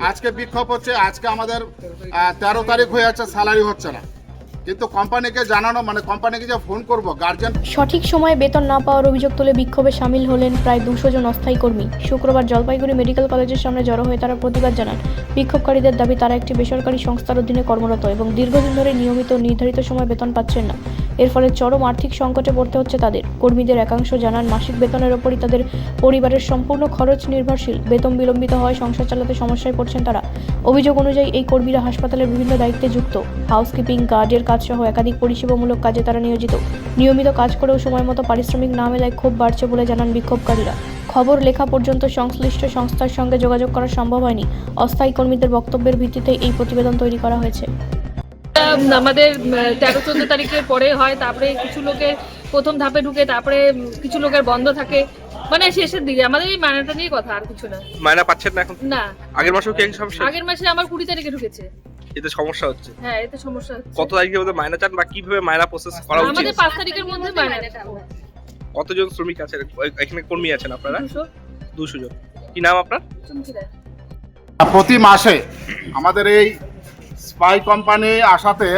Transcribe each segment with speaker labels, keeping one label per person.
Speaker 1: আজকে বিক্ষোভ হচ্ছে, আজকে আমাদের 13 তারিখ হয়ে যাচ্ছে, স্যালারি হচ্ছে না, কিন্তু কোম্পানিকে জানানো মানে কোম্পানিকে যে ফোন করব গার্জেন
Speaker 2: সঠিক সময়ে বেতন না পাওয়ার অভিযোগ তুলে বিক্ষোভে সামিল হলেন প্রায় 200 জন অস্থায়ী কর্মী। শুক্রবার জলপাইগুড়ি মেডিকেল কলেজের সামনে জড়ো হয়ে তারা প্রতিবাদ জানান। বিক্ষোভকারীদের দাবি, তারা একটি বেসরকারি সংস্থার অধীনে কর্মরত এবং দীর্ঘদিন ধরে নিয়মিত নির্ধারিত সময় বেতন পাচ্ছেন না। এর ফলে চরম আর্থিক সংকটে পড়তে হচ্ছে তাদের। কর্মীদের একাংশ জানান, মাসিক বেতনের ওপরই তাদের পরিবারের সম্পূর্ণ খরচ নির্ভরশীল। বেতন বিলম্বিত হয় সংসার চালাতে সমস্যায় পড়ছেন তারা। অভিযোগ অনুযায়ী এই কর্মীরা হাসপাতালের বিভিন্ন দায়িত্বে যুক্ত। হাউসকিপিং, গার্ডের কাজ সহ একাধিক পরিষেবামূলক কাজে তারা নিয়োজিত। নিয়মিত কাজ করেও সময় মতো পারিশ্রমিক না মেলায় ক্ষোভ বাড়ছে বলে জানান বিক্ষোভকারীরা। খবর লেখা পর্যন্ত সংশ্লিষ্ট সংস্থার সঙ্গে যোগাযোগ করা সম্ভব হয়নি। অস্থায়ী কর্মীদের বক্তব্যের ভিত্তিতে এই প্রতিবেদন তৈরি করা হয়েছে।
Speaker 3: আমাদের 13-14 তারিখের পরে হয়, তারপরে কিছু লোকের প্রথম ধাপে ঢুকে, তারপরে কিছু লোকের বন্ধ থাকে, মানে শেষের দিকে। আমাদের এই মায়নাটা নিয়ে কথা, আর কিছু না।
Speaker 4: মায়না পাচ্ছেন না এখন?
Speaker 3: না,
Speaker 4: আগের মাসেও কি এই সমস্যা?
Speaker 3: আগের মাসে আমার 20 তারিখে ঢুকেছে।
Speaker 4: এতে সমস্যা হচ্ছে?
Speaker 3: হ্যাঁ, এতে সমস্যা হচ্ছে।
Speaker 4: কত তারিখের মধ্যে মায়না চান বা কিভাবে মায়না প্রসেস করা উচিত?
Speaker 3: আমাদের 5 তারিখের মধ্যে মায়নাটা।
Speaker 4: কতজন শ্রমিক আছেন এখানে, কর্মী আছেন আপনারা? 200 জন। কি নাম আপনার?
Speaker 3: চুমকিদার।
Speaker 1: প্রতি মাসে আমাদের এই স্পাই কোম্পানি আসাতে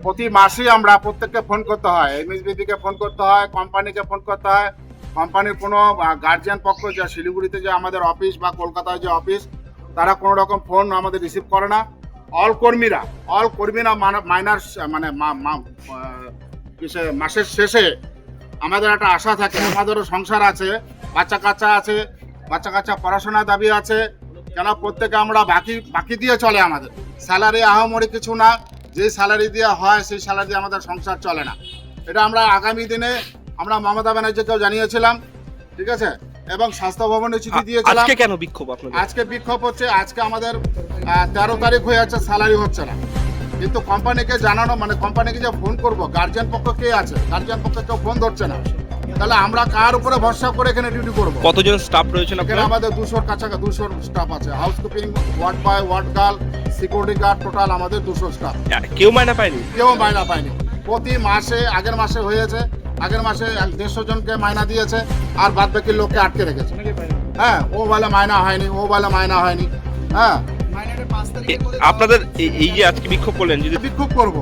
Speaker 1: প্রতি মাসেই আমরা প্রত্যেককে ফোন করতে হয়, এমএসবিকে ফোন করতে হয়, কোম্পানিকে ফোন করতে হয়। কোম্পানির কোনো গার্জিয়ান পক্ষ, যে শিলিগুড়িতে যে আমাদের অফিস বা কলকাতায় যে অফিস, তারা কোনো রকম ফোন আমাদের রিসিভ করে না। অল কর্মীরা মাইনার মানে মাসের শেষে আমাদের একটা আশা থাকে, আমাদেরও সংসার আছে, বাচ্চা কাচ্চা আছে, বাচ্চা কাচ্চা পড়াশোনার দাবি আছে, কেন প্রত্যেকে আমরা বাকি দিয়ে চলে। আমাদের স্যালারি আহামরি কিছু না, যেই স্যালারি দেওয়া হয় সেই স্যালারি দিয়ে আমাদের সংসার চলে না। এটা আমরা আগামী দিনে আমরা মমতা ব্যানার্জিকেও জানিয়েছিলাম, ঠিক আছে, এবং স্বাস্থ্য ভবনে চিঠি দিয়েছিলাম।
Speaker 4: আজকে কেন বিক্ষোভ আপনাদের?
Speaker 1: আজকে বিক্ষোভ হচ্ছে, আজকে আমাদের 13 তারিখ হয়ে যাচ্ছে, স্যালারি হচ্ছে না, কিন্তু কোম্পানিকে জানানো মানে কোম্পানিকে যে ফোন করব গার্জিয়ান পক্ষ কে আছে, গার্জিয়ান পক্ষ কেউ ফোন ধরছে না। তাহলে আমরা কার উপরে ভরসা করে এখানে ডিউটি করবো?
Speaker 4: কতজন স্টাফ রয়েছেন
Speaker 1: এখানে
Speaker 4: আপনারা?
Speaker 1: আমাদের 200 কাছাকাছি 200 স্টাফ আছে। Housekeeping, ward boy, ward girl, security guard, total আমাদের 200 স্টাফ।
Speaker 4: কেউ মায়না পায়নি?
Speaker 1: কেউ মায়না পায়নি। প্রতি মাসে, আগের মাসে হয়েছে, আগের মাসে 150 জনকে মায়না দিয়েছে, আর বাদ বাকি লোককে আটকে রেখেছে। হ্যাঁ, ও বলে মায়না হয়নি, ও বলে মায়না হয়নি। হ্যাঁ,
Speaker 4: আপনাদের এই যে আজকে বিক্ষোভ করলেন, যদি
Speaker 1: বিক্ষোভ করব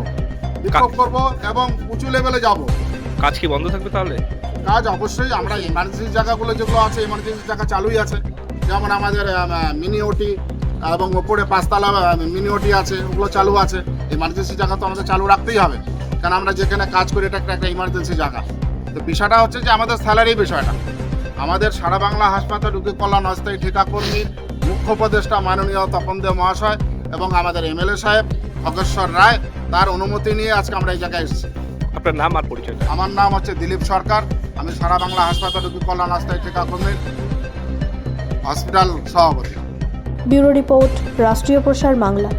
Speaker 1: এবং উঁচু লেভেলে যাব।
Speaker 4: কাজ কি বন্ধ থাকবে তাহলে?
Speaker 1: কাজ অবশ্যই, আমরা ইমার্জেন্সি জায়গাগুলো যেগুলো আছে, ইমার্জেন্সি জায়গা চালুই আছে, যেমন আমাদের মিনি ওটি এবং ওপরে 5তলা মিনি ওটি আছে, ওগুলো চালু আছে। ইমার্জেন্সি জায়গা তো আমাদের চালু রাখতেই হবে, কারণ আমরা যেখানে কাজ করি এটা একটা ইমার্জেন্সি জায়গা। তো বিষয়টা হচ্ছে যে আমাদের স্যালারি বিষয়টা, আমাদের সারা বাংলা হাসপাতাল রোগী কল্যাণ অস্থায়ী ঠিকা কর্মীর মুখ্য উপদেষ্টা মাননীয় তপন দেব মহাশয় এবং আমাদের এমএলএ সাহেব খগেশ্বর রায়, তার অনুমতি নিয়ে আজকে আমরা এই জায়গায় এসেছি।
Speaker 4: আপনার নাম আর পরিচয়?
Speaker 1: আমার নাম হচ্ছে দিলীপ সরকার, আমি সারা বাংলা হাসপাতাল রোগী কল্যাণ অস্থায়ী ঠিকা কর্মীর হসপিটাল সভাপতি।
Speaker 2: ব্যুরো রিপোর্ট, রাষ্ট্রীয় প্রসার বাংলা।